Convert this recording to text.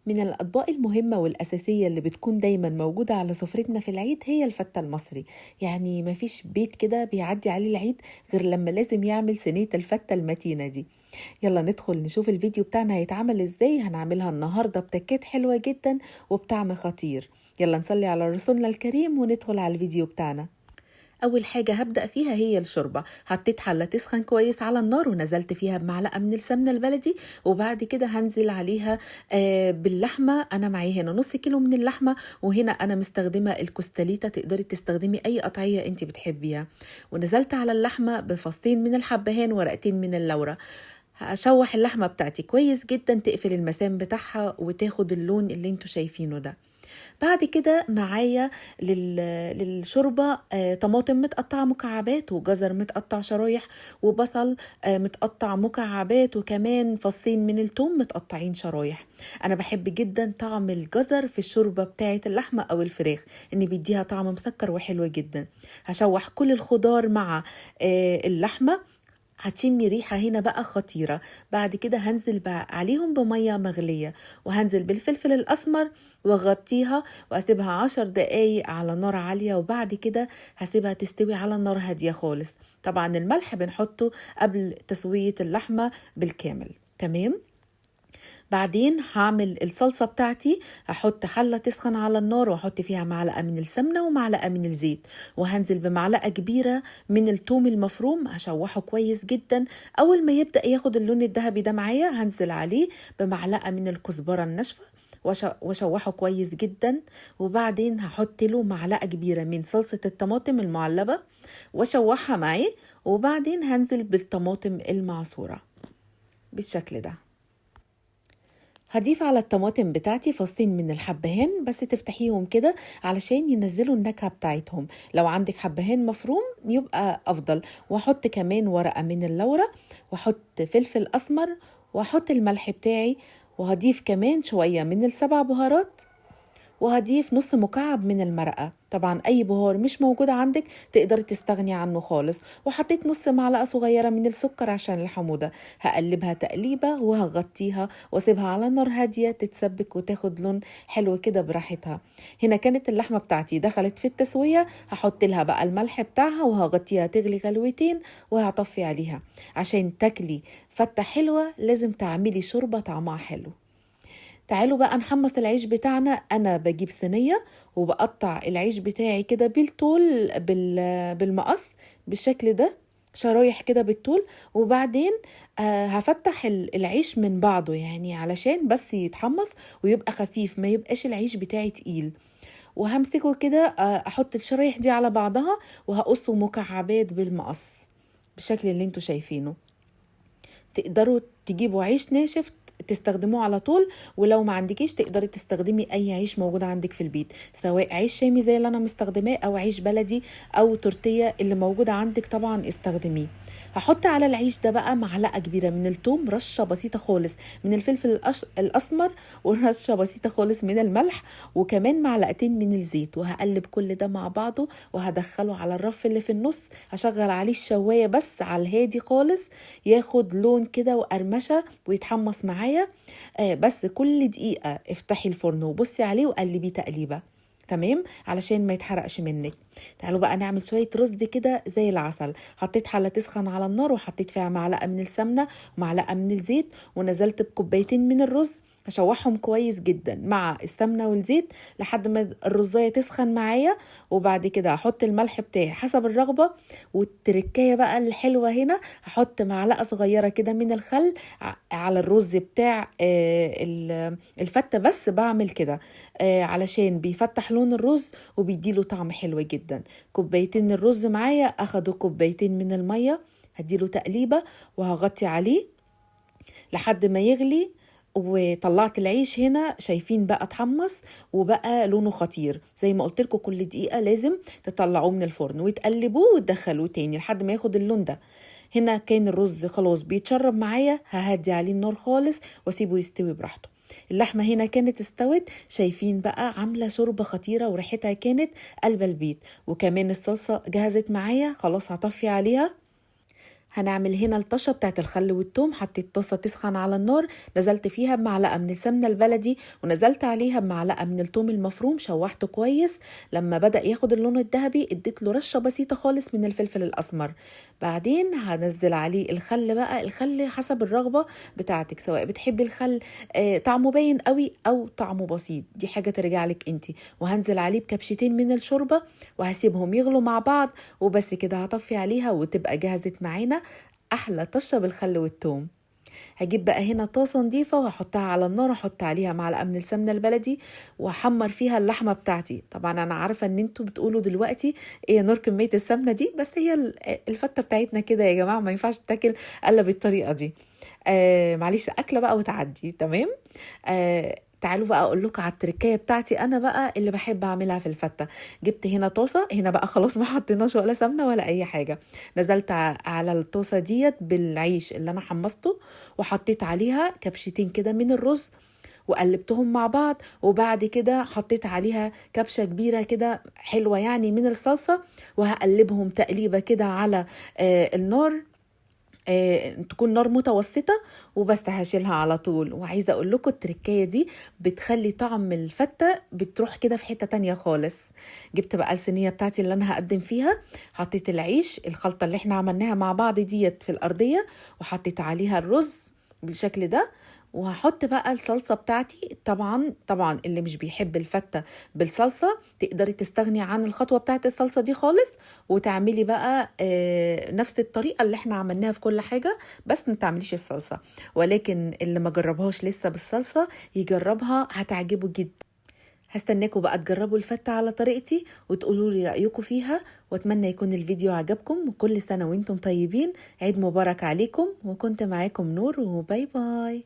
من الأطباق المهمة والأساسية اللي بتكون دايما موجودة على سفرتنا في العيد هي الفتة المصري. يعني مفيش بيت كده بيعدي عليه العيد غير لما لازم يعمل صينية الفتة المتينة دي. يلا ندخل نشوف الفيديو بتاعنا هيتعمل ازاي. هنعملها النهاردة بتكات حلوة جدا وبطعم خطير. يلا نصلي على رسولنا الكريم وندخل على الفيديو بتاعنا. اول حاجه هبدا فيها هي الشوربه. حطيت حله تسخن كويس على النار ونزلت فيها بمعلقه من السمنه البلدي، وبعد كده هنزل عليها باللحمه. انا معايا هنا نص كيلو من اللحمه، وهنا انا مستخدمه الكوستاليتا، تقدري تستخدمي اي قطعيه انت بتحبيها. ونزلت على اللحمه بفصين من الحبهان ورقتين من اللورة. هشوح اللحمه بتاعتي كويس جدا، تقفل المسام بتاعها وتاخد اللون اللي انتوا شايفينه ده. بعد كده معايا للشوربة طماطم متقطعة مكعبات، وجزر متقطع شرايح، وبصل متقطع مكعبات، وكمان فصين من الثوم متقطعين شرايح. انا بحب جدا طعم الجزر في الشوربة بتاعة اللحمة او الفراخ، ان بيديها طعم مسكر وحلو جدا. هشوح كل الخضار مع اللحمة. هتشمي ريحة هنا بقى خطيرة. بعد كده هنزل بقى عليهم بمية مغلية، وهنزل بالفلفل الأسمر واغطيها واسيبها 10 دقايق على نار عالية، وبعد كده هسيبها تستوي على نار هادية خالص. طبعا الملح بنحطه قبل تسوية اللحمة بالكامل. تمام. بعدين هعمل الصلصة بتاعتي. هحط حلة تسخن على النار واحط فيها معلقة من السمنة ومعلقة من الزيت، وهنزل بمعلقة كبيرة من الثوم المفروم، هشوحه كويس جدا. اول ما يبدأ ياخد اللون الذهبي ده معايا هنزل عليه بمعلقة من الكزبرة الناشفة واشوحه كويس جدا. وبعدين هحط له معلقة كبيرة من صلصة الطماطم المعلبة واشوحها معاه. وبعدين هنزل بالطماطم المعصورة بالشكل ده. هضيف على الطماطم بتاعتي فصين من الحبهان، بس تفتحيهم كده علشان ينزلوا النكهة بتاعتهم. لو عندك حبهان مفروم يبقى أفضل. واحط كمان ورقة من اللورة، واحط فلفل أسمر، واحط الملح بتاعي، وهضيف كمان شوية من السبع بهارات، وهضيف نص مكعب من المرقة. طبعا اي بهار مش موجود عندك تقدري تستغني عنه خالص. وحطيت نص معلقة صغيرة من السكر عشان الحموضة. هقلبها تقليبة وهغطيها واسيبها على نار هادية تتسبك وتاخد لون حلو كده براحتها. هنا كانت اللحمة بتاعتي دخلت في التسوية. هحط لها بقى الملح بتاعها وهغطيها تغلي غلوتين، وهطفي عليها. عشان تاكلي فتة حلوة لازم تعملي شوربة طعمها حلو. تعالوا بقى نحمص العيش بتاعنا. انا بجيب صينية وبقطع العيش بتاعي كده بالطول بالمقص بالشكل ده، شرايح كده بالطول. وبعدين هفتح العيش من بعضه، يعني علشان بس يتحمص ويبقى خفيف، ما يبقاش العيش بتاعي تقيل. وهمسكه كده احط الشرايح دي على بعضها وهقصه مكعبات بالمقص بالشكل اللي انتوا شايفينه. تقدروا تجيبوا عيش ناشف تستخدموه على طول، ولو ما عندكيش تقدري تستخدمي اي عيش موجود عندك في البيت، سواء عيش شامي زي اللي انا مستخدماه او عيش بلدي او تورتيه اللي موجود عندك طبعا استخدميه. هحط على العيش ده بقى معلقه كبيره من الثوم، رشه بسيطه خالص من الفلفل الاسمر، ورشه بسيطه خالص من الملح، وكمان معلقتين من الزيت. وهقلب كل ده مع بعضه وهدخله على الرف اللي في النص. هشغل عليه الشوايه بس على الهادي خالص، ياخد لون كده وقرمشه ويتحمص معايا. بس كل دقيقة افتحي الفرن وبصي عليه وقلبيه تقليبة. تمام علشان ما يتحرقش منك. تعالوا بقى نعمل شوية رز كده زي العسل. حطيت حلة تسخن على النار وحطيت فيها معلقة من السمنة ومعلقة من الزيت، ونزلت بكوبايتين من الرز. هشوحهم كويس جدا مع السمنة والزيت لحد ما الرزاية تسخن معايا. وبعد كده هحط الملح بتاعي حسب الرغبة. والتركية بقى الحلوة هنا هحط معلقة صغيرة كده من الخل على الرز بتاع الفتة. بس بعمل كده علشان بيفتح لون الرز وبيديله طعم حلو جدا. كوبايتين الرز معايا اخدوا كوبايتين من المية. هديله تقليبة وهغطي عليه لحد ما يغلي. وطلعت العيش هنا شايفين بقى اتحمص وبقى لونه خطير. زي ما قلت لكم كل دقيقة لازم تطلعوه من الفرن وتقلبوه وتدخلوه تاني لحد ما ياخد اللون ده. هنا كان الرز خلاص بيتشرب معايا، ههدي عليه النار خالص واسيبه يستوي براحته. اللحمة هنا كانت استوت، شايفين بقى عاملة شوربة خطيرة وريحتها كانت قلب البيت. وكمان الصلصة جهزت معايا خلاص، هطفي عليها. هنعمل هنا الطشة بتاعت الخل والثوم. حطيت طاسة تسخن على النار، نزلت فيها بمعلقة من السمنة البلدي، ونزلت عليها بمعلقة من الثوم المفروم، شوحته كويس. لما بدأ ياخد اللون الذهبي اديت له رشة بسيطة خالص من الفلفل الأسمر. بعدين هنزل عليه الخل بقى. الخل حسب الرغبة بتاعتك، سواء بتحبي الخل طعمه باين قوي او طعمه بسيط، دي حاجة ترجع لك انتي. وهنزل عليه بكبشتين من الشوربة وهسيبهم يغلوا مع بعض، وبس كده هطفي عليها وتبقى جهزت معانا احلى طشه بالخل والثوم. هجيب بقى هنا طاسه نضيفه وهحطها على النار، احط عليها معلقه من السمنه البلدي واحمر فيها اللحمه بتاعتي. طبعا انا عارفه ان انتوا بتقولوا دلوقتي ايه نور كميه السمنه دي، بس هي الفته بتاعتنا كده يا جماعه، ما ينفعش تاكل الا بالطريقه دي. معلش اكله بقى وتعدي تمام. تعالوا بقى اقول لكم على التركية بتاعتي انا بقى اللي بحب اعملها في الفته. جبت هنا طاسه، هنا بقى خلاص ما حطيناش ولا سمنه ولا اي حاجه. نزلت على الطاسه ديت بالعيش اللي انا حمصته، وحطيت عليها كبشتين كده من الرز وقلبتهم مع بعض. وبعد كده حطيت عليها كبشه كبيره كده حلوه يعني من الصلصه، وهقلبهم تقليبه كده على النار. تكون نار متوسطة، وبس هشيلها على طول. وعايزة اقول لكم التركية دي بتخلي طعم الفتة بتروح كده في حتة تانية خالص. جبت بقى الصينية بتاعتي اللي انا هقدم فيها، حطيت العيش الخلطة اللي احنا عملناها مع بعض ديت في الارضية، وحطيت عليها الرز بالشكل ده. وهحط بقى الصلصة بتاعتي. طبعا اللي مش بيحب الفتة بالصلصة تقدري تستغني عن الخطوة بتاعت الصلصة دي خالص، وتعملي بقى نفس الطريقة اللي احنا عملناها في كل حاجة، بس ما تعمليش الصلصة. ولكن اللي ما جربهاش لسه بالصلصة يجربها، هتعجبه جدا. هستناكم بقى تجربوا الفتة على طريقتي وتقولوا لي رأيكم فيها. واتمنى يكون الفيديو عجبكم، وكل سنة وانتم طيبين. عيد مبارك عليكم، وكنت معاكم نور، وباي باي.